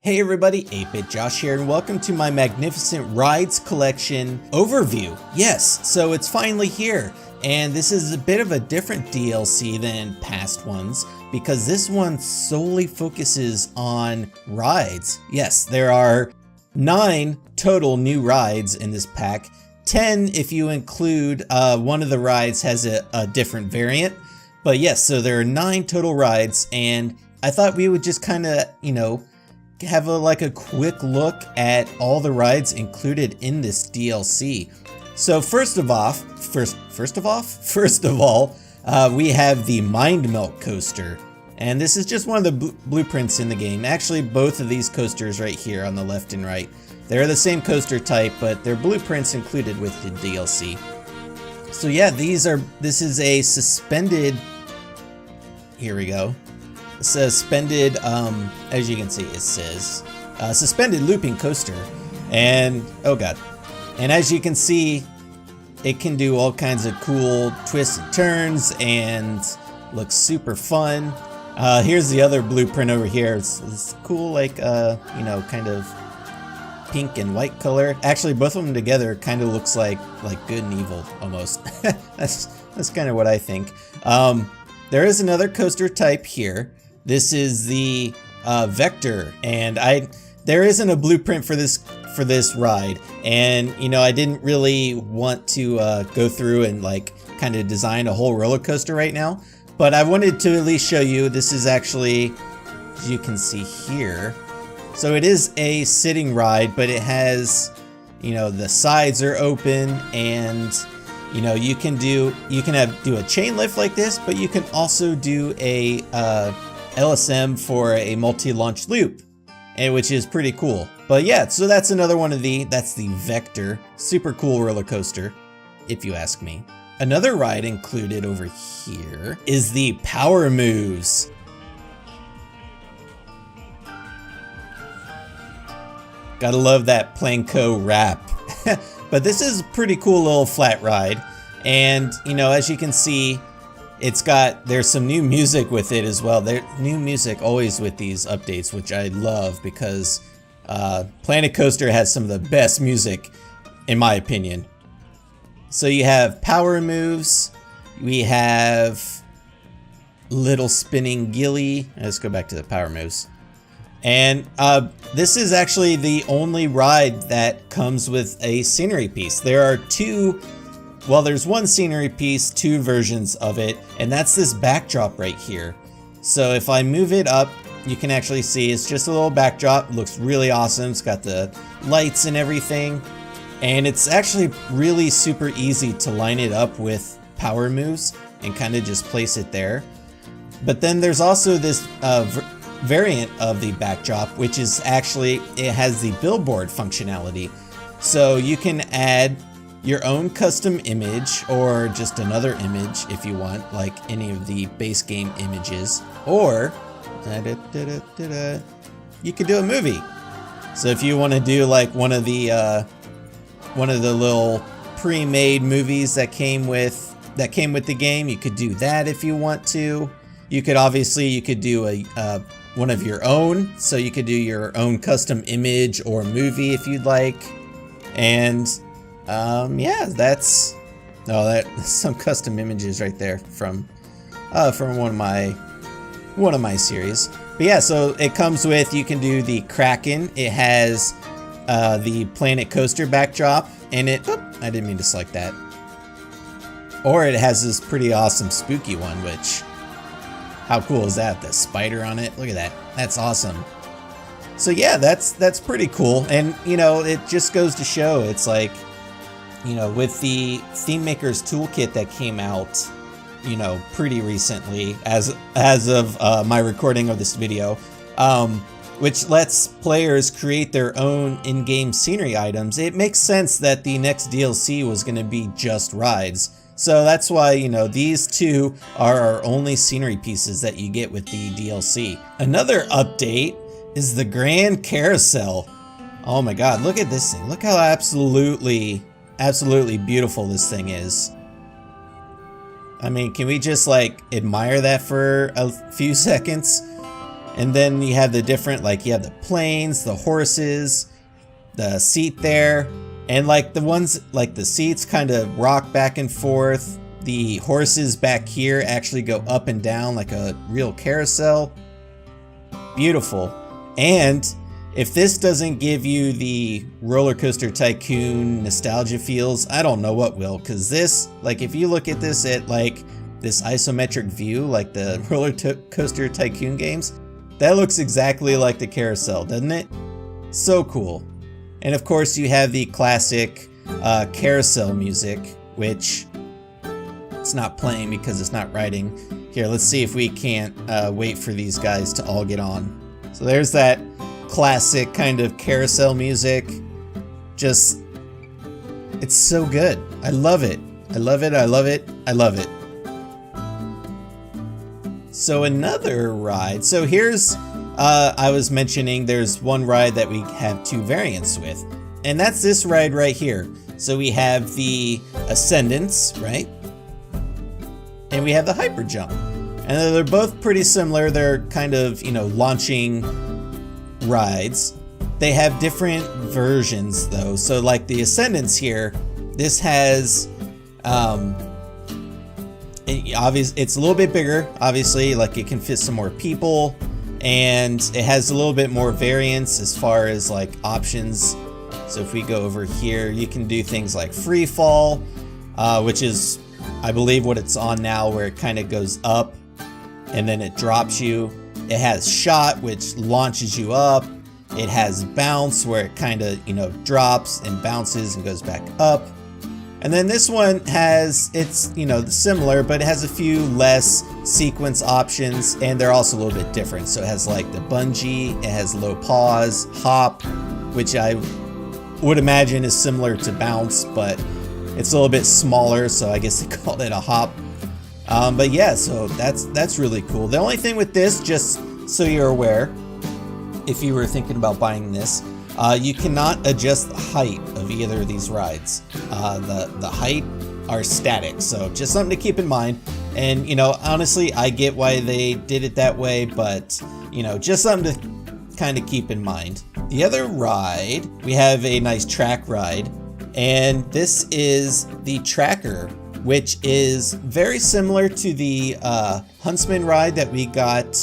Hey everybody, 8-Bit Josh here, and welcome to my magnificent rides collection overview. Yes, so it's finally here, and this is a bit of a different DLC than past ones, because this one solely focuses on rides. Yes, there are 9 total new rides in this pack, 10 if you include one of the rides has a different variant. But yes, so there are 9 total rides, and I thought we would just kind of, have a quick look at all the rides included in this DLC. So first of all, we have the Mindmelt coaster, and this is just one of the blueprints in the game. Actually, both of these coasters right here on the left and right, they're the same coaster type, but they're blueprints included with the DLC. So yeah, this is a suspended, here we go. Suspended, as you can see, it says suspended looping coaster, and oh god, and as you can see, it can do all kinds of cool twists and turns and looks super fun. Here's the other blueprint over here. It's cool, like kind of pink and white color. Actually, both of them together kind of looks like good and evil almost. that's kind of what I think. There is another coaster type here. This is the Vector, and there isn't a blueprint for this ride, and I didn't really want to go through and kind of design a whole roller coaster right now, but I wanted to at least show you. This is actually, as you can see here, so it is a sitting ride, but it has, the sides are open, and you can do a chain lift like this, but you can also do a LSM for a multi-launch loop, and which is pretty cool. But yeah, so that's another one of that's the Vector. Super cool roller coaster, if you ask me. Another ride included over here is the Power Moves. Gotta love that Planko rap. But this is a pretty cool little flat ride, and as you can see, there's some new music with it as well. There's new music always with these updates, which I love, because Planet Coaster has some of the best music, in my opinion. So you have Power Moves, we have Little Spinning Gilly. Let's go back to the Power Moves. And this is actually the only ride that comes with a scenery piece. There are there's one scenery piece, 2 versions of it, and that's this backdrop right here. So if I move it up, you can actually see it's just a little backdrop. It looks really awesome. It's got the lights and everything, and it's actually really super easy to line it up with Power Moves and kind of just place it there. But then there's also this variant of the backdrop, which is actually, it has the billboard functionality. So you can add your own custom image, or just another image if you want, like any of the base game images, or you could do a movie. So if you want to do one of the little pre-made movies that came with the game, you could do that if you want to. You could do one of your own, so you could do your own custom image or movie if you'd like. And yeah, that's some custom images right there from one of my series. But yeah, so it comes with, you can do the Kraken. It has the Planet Coaster backdrop, and I didn't mean to select that. Or it has this pretty awesome spooky one, which, how cool is that? The spider on it, look at that. That's awesome. So yeah, that's pretty cool, and it just goes to show, it's like, with the Theme Maker's Toolkit that came out, pretty recently, as of my recording of this video, which lets players create their own in-game scenery items, it makes sense that the next DLC was going to be just rides. So that's why, these 2 are our only scenery pieces that you get with the DLC. Another update is the Grand Carousel. Oh my god, look at this thing. Look how absolutely beautiful this thing is. I mean, can we just admire that for a few seconds? And then you have the different, like you have the planes, the horses, the seat there, and like the ones, like the seats kind of rock back and forth. The horses back here actually go up and down like a real carousel. Beautiful. And if this doesn't give you the RollerCoaster Tycoon nostalgia feels, I don't know what will, because this, like if you look at this at like this isometric view, like the RollerCoaster Tycoon games, that looks exactly like the carousel, doesn't it? So cool. And of course you have the classic carousel music, which it's not playing because it's not riding. Here, let's see if we can't wait for these guys to all get on. So there's that classic kind of carousel music. Just, it's so good. I love it. I love it. I love it. I love it. So another ride. So here's, I was mentioning there's one ride that we have two variants with, and that's this ride right here. So we have the Ascendance, right? And we have the Hyper Jump. And they're both pretty similar. They're kind of, you know, launching rides. They have different versions though. So like the Ascendance here, this has, it's a little bit bigger, obviously, like it can fit some more people, and it has a little bit more variance as far as like options. So if we go over here, you can do things like free fall, which is, I believe, what it's on now, where it kind of goes up and then it drops you. It has shot, which launches you up. It has bounce, where it kind of, you know, drops and bounces and goes back up. And then this one has, it's, you know, similar, but it has a few less sequence options, and they're also a little bit different. So it has like the bungee, it has low pause, hop, which I would imagine is similar to bounce, but it's a little bit smaller, so I guess they called it a hop. But yeah, so that's really cool. The only thing with this, just so you're aware, if you were thinking about buying this, you cannot adjust the height of either of these rides. The height are static, so just something to keep in mind. And you know, honestly, I get why they did it that way, but you know, just something to kind of keep in mind. The other ride, we have a nice track ride, and this is the Tracker, which is very similar to the Huntsman ride that we got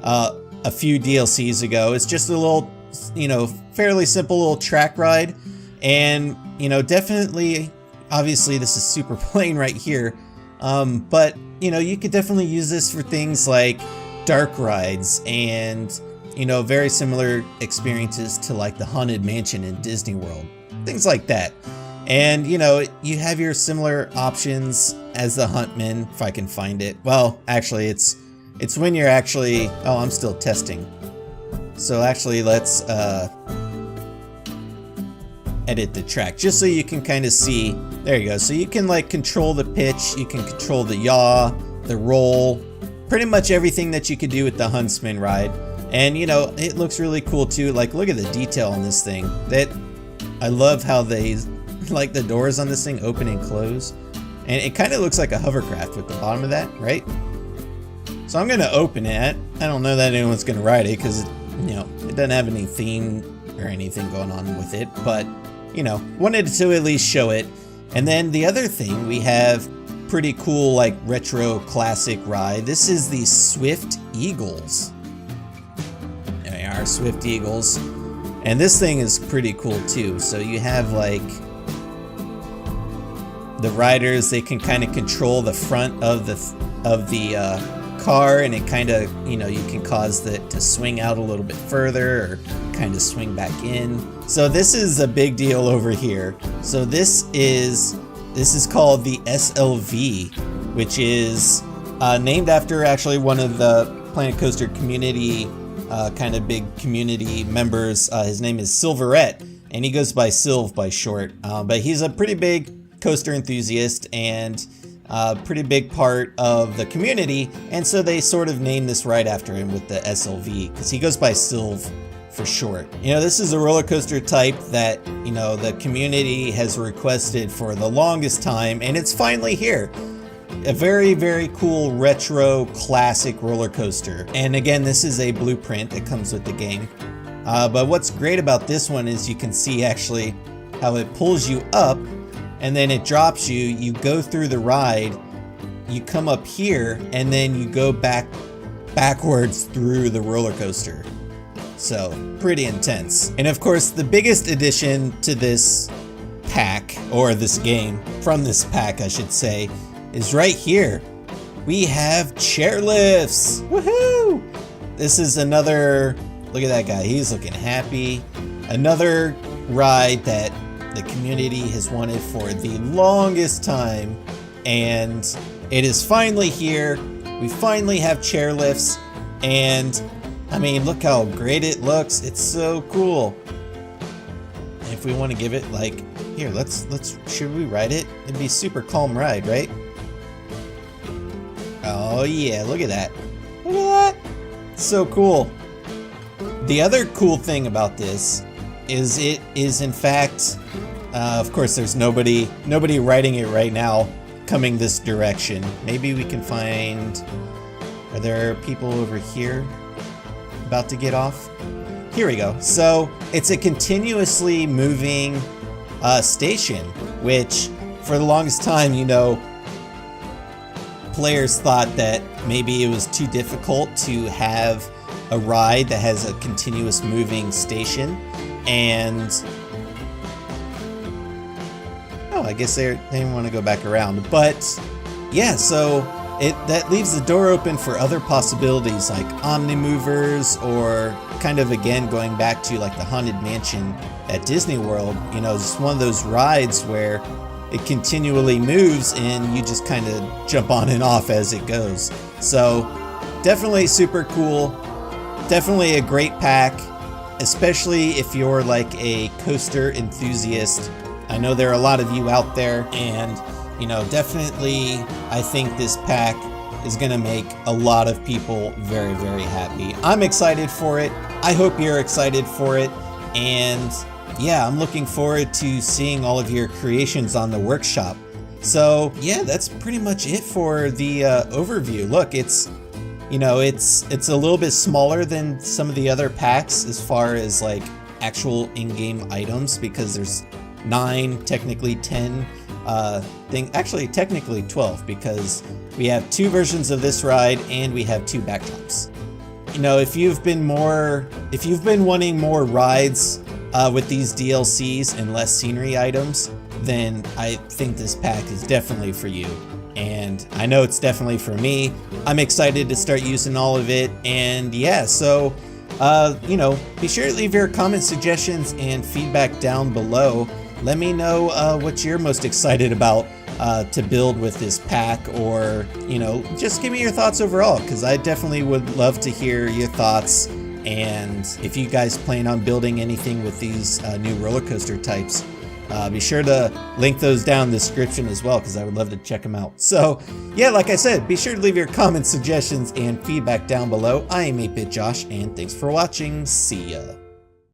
a few DLCs ago. It's just a little, you know, fairly simple little track ride, and you know, definitely, obviously this is super plain right here, but you know, you could definitely use this for things like dark rides and, you know, very similar experiences to like the Haunted Mansion in Disney World, things like that. And you know, you have your similar options as the Huntman, if I can find it. Well, actually it's when you're actually, oh, I'm still testing. So actually, let's edit the track just so you can kind of see. There you go. So you can like control the pitch, you can control the yaw, the roll, pretty much everything that you could do with the Huntsman ride. And you know, it looks really cool too. Like, look at the detail on this thing. That, I love how they, like the doors on this thing open and close. And it kind of looks like a hovercraft with the bottom of that, right? So I'm going to open it. I don't know that anyone's going to ride it because, you know, it doesn't have any theme or anything going on with it. But, you know, wanted to at least show it. And then the other thing, we have pretty cool, like, retro classic ride. This is the Swift Eagles. There they are, Swift Eagles. And this thing is pretty cool too. So you have like the riders, they can kind of control the front of the car, and it kind of, you know, you can cause it to swing out a little bit further or kind of swing back in. So this is a big deal over here. So this is called the SLV, which is named after actually one of the Planet Coaster community, kind of big community members. His name is Silverette, and he goes by Silv by short. But he's a pretty big coaster enthusiast and pretty big part of the community, and so they sort of named this ride after him with the SLV because he goes by Silv for short. You know, this is a roller coaster type that, you know, the community has requested for the longest time, and it's finally here. a very, very cool retro classic roller coaster. And again, this is a blueprint that comes with the game. But what's great about this one is you can see actually how it pulls you up and then it drops you. You go through the ride, you come up here, and then you go backwards through the roller coaster. So pretty intense. And of course, the biggest addition to this pack, or this game, from this pack I should say, is right here. We have chairlifts. Woohoo! This is another, look at that guy, he's looking happy. Another ride that the community has wanted for the longest time, and it is finally here. We finally have chairlifts, and I mean, look how great it looks. It's so cool. And if we want to give it like, here, should we ride it? It'd be a super calm ride, right? Oh yeah, look at that. Look at that. So cool. The other cool thing about this is it is in fact, of course there's nobody riding it right now coming this direction. Maybe we can find, are there people over here about to get off? Here we go. So it's a continuously moving station, which for the longest time, you know, players thought that maybe it was too difficult to have a ride that has a continuous moving station. And oh, I guess they didn't want to go back around. But yeah, so that leaves the door open for other possibilities like omnimovers, or kind of again going back to like the Haunted Mansion at Disney World. You know, it's one of those rides where it continually moves and you just kind of jump on and off as it goes. So definitely super cool. Definitely a great pack, especially if you're like a coaster enthusiast. I know there are a lot of you out there, and you know, definitely I think this pack is gonna make a lot of people very, very happy. I'm excited for it. I hope you're excited for it. And yeah, I'm looking forward to seeing all of your creations on the workshop. So yeah, that's pretty much it for the overview. Look, it's, you know, it's a little bit smaller than some of the other packs as far as like actual in-game items, because there's 9, technically 10 actually technically 12, because we have 2 versions of this ride and we have 2 backdrops. You know, if you've been wanting more rides with these DLCs and less scenery items, then I think this pack is definitely for you. And I know it's definitely for me. I'm excited to start using all of it. And yeah, so you know, be sure to leave your comment, suggestions, and feedback down below. Let me know what you're most excited about to build with this pack, or, you know, just give me your thoughts overall, because I definitely would love to hear your thoughts. And if you guys plan on building anything with these new roller coaster types, be sure to link those down in the description as well, because I would love to check them out. So yeah, like I said, be sure to leave your comments, suggestions, and feedback down below. I am 8-Bit Josh, and thanks for watching. See ya.